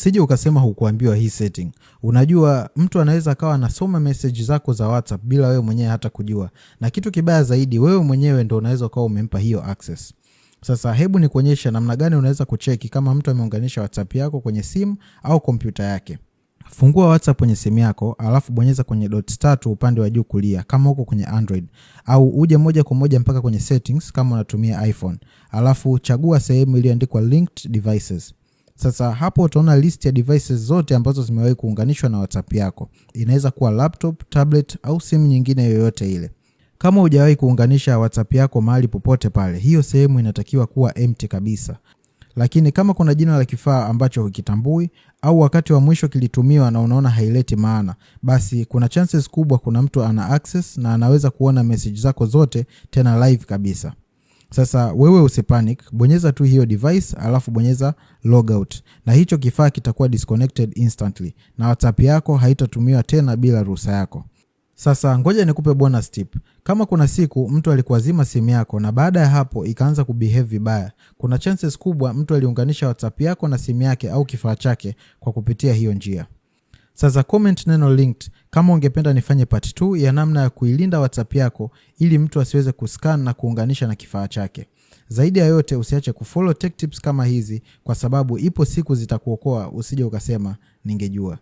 Usije ukasema hukuambiwa hii setting. Unajua mtu anaweza akawa anasoma message zako za WhatsApp bila wewe mwenyewe hata kujua. Na kitu kibaya zaidi, wewe mwenyewe ndo unaweza ukawa umempa hiyo access. Sasa hebu nikuonyesha namna gani unaweza kucheki kama mtu ameunganisha WhatsApp yako kwenye simu au kompyuta yake. Fungua WhatsApp kwenye simu yako, alafu bonyeza kwenye dots 3 upande wa juu kulia kama uko kwenye Android, au uje moja kwa moja mpaka kwenye settings kama unatumia iPhone. Alafu chagua sehemu iliyoandikwa linked devices. Sasa hapo utaona list ya devices zote ambazo zimewahi kuunganishwa na WhatsApp yako. Inaweza kuwa laptop, tablet au simu nyingine yoyote ile. Kama hujawahi kuunganisha WhatsApp yako mahali popote pale, hiyo sehemu inatakiwa kuwa empty kabisa. Lakini kama kuna jina la kifaa ambacho hukitambui au wakati wa mwisho kilitumiwa na unaona haileti maana, basi kuna chances kubwa kuna mtu ana access na anaweza kuona message zako zote tena live kabisa. Sasa wewe usipanic, bonyeza tu hiyo device alafu bonyeza logout, na hicho kifaa kitakuwa disconnected instantly na WhatsApp yako haitatumiwa tena bila ruhusa yako. Sasa ngoja nikupe bonus tip. Kama kuna siku mtu alikuazima simu yako na baada ya hapo ikaanza kubehave vibaya, kuna chances kubwa mtu aliunganisha WhatsApp yako na simu yake au kifaa chake kwa kupitia hiyo njia. Sasa comment neno linked kama ungependa nifanye part 2 ya namna ya kuilinda WhatsApp yako ili mtu asiweze kuscan na kuunganisha na kifaa chake. Zaidi ya yote usiache kufollow tech tips kama hizi, kwa sababu ipo siku zitakuokoa usije ukasema ningejua.